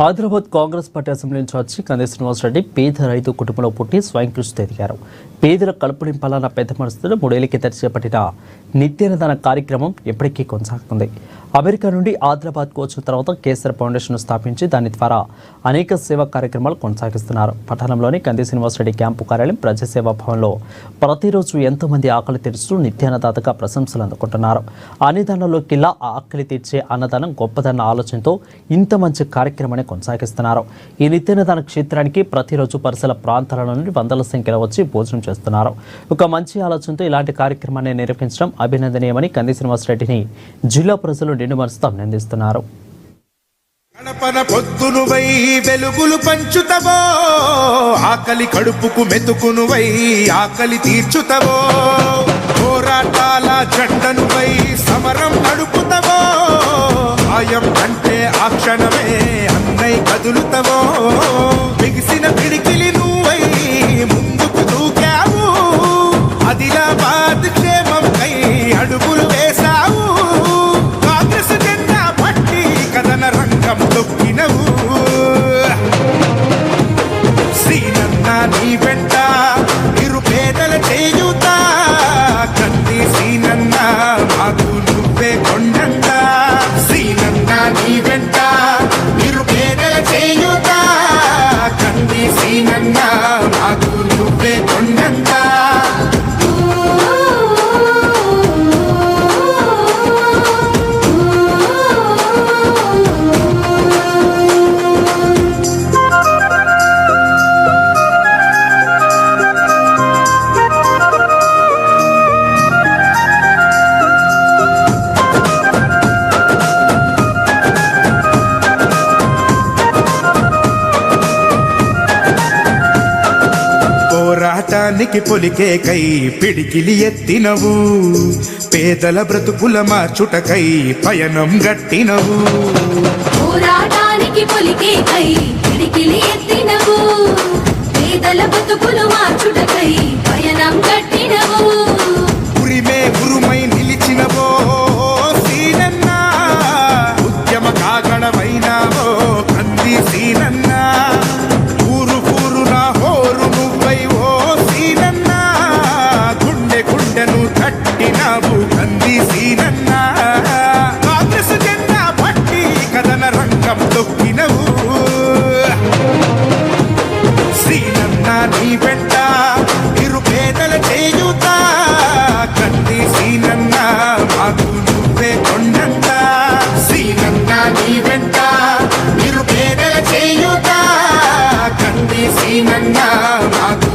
Hyderabad Congress party assembly incharge Kandi Srinivasa Reddy పేద రైతు కుటుంబంలో పుట్టి స్వయం కృషితో ఎదిగారు. పేదల కలుపు నింపాలన్న పెద్ద మనసుతో 3 ఏళ్ల కిందట చేపట్టిన నిత్యాన్నదాన కార్యక్రమం ఎప్పటికీ కొనసాగుతుంది. అమెరికా నుండి హైదరాబాద్కు వచ్చిన తర్వాత కేసర్ ఫౌండేషన్ స్థాపించి దాని ద్వారా అనేక సేవా కార్యక్రమాలు కొనసాగిస్తున్నారు. పట్టణంలోని కంది శ్రీనివాసరెడ్డి క్యాంపు కార్యాలయం ప్రజాసేవా భవన్లో ప్రతిరోజు ఎంతో మంది ఆకలి తీరుస్తూ నిత్యాన్నదాతగా ప్రశంసలు అందుకుంటున్నారు. అన్నదానంలోకిల్లా ఆకలి తీర్చే అన్నదానం గొప్పదన్న ఆలోచనతో ఇంత మంచి కార్యక్రమాన్ని కొనసాగిస్తున్నారు. ఈ నిత్యాన్నదాన క్షేత్రానికి ప్రతిరోజు పరిసర ప్రాంతాల నుండి వందల సంఖ్యలో వచ్చి భోజనం చేస్తున్నారు. ఒక మంచి ఆలోచనతో ఇలాంటి కార్యక్రమాన్ని నిర్వహించడం అభినందనీయమని కంది శ్రీనివాసరెడ్డిని జిల్లా ప్రజలు నిండు మనసుతో అభినందిస్తున్నారు. గణపన పొద్దునువై వెలుగులు పంచుతవో, ఆకలి కడుపుకు మెతుకునువై ఆకలి తీర్చుతవో, పోరాటాల జెండనువై సమరం నడుపుతవో, సాయం అంటే ఆ క్షణమే అన్నై కదులుతవో, బిగిసిన పిడికిలి నువ్వై ముందుకు దూకావు, ఆదిలాబాద్ క్షేమంకై అడుగులు వేశావు, కాంగ్రెస్ జెండా పట్టి కథన రంగం తొక్కినవు, శ్రీనన్న నీ వెంట నిరుపేదల చేయుత, కంది శ్రీనన్న మాకు నువ్వే కొండంట, శ్రీనన్న నీ వెంట నిరుపేదల చేయుత, కంది శ్రీనన్న మాకు నువ్వే కొండంట. పోరాటానికి పొలికేకై పిడికిలి ఎత్తినవు, పేదల బ్రతుకుల మార్చుటకై పయనం గట్టినవు, పోరాటానికి పొలికేకై పిడికిలి ఎత్తినవు, పేదల బ్రతుకులు మార్చుటకై పయనం గట్టినవు, ఉరిమే ఉరుమై నిలిచినవో సీనన్న, ఉద్యమ కాగడమైనావో కంది సీనన్న, ఊరు ఊరున హోరు నువ్వై ఓ సీనన్న, గుండె గుండెను తట్టినావు కంది సీనన్న, కాంగ్రెస్ జెండా పట్టి కథన రంగం తొక్కినవు, శ్రీనన్న నీ వెంట నిరుపేదల చేయుత, కంది శ్రీనన్న మాకు నువ్వే కొండంట, శ్రీనన్న నీ వెంట నిరుపేదల చేయుత, కంది శ్రీనన్న మాకు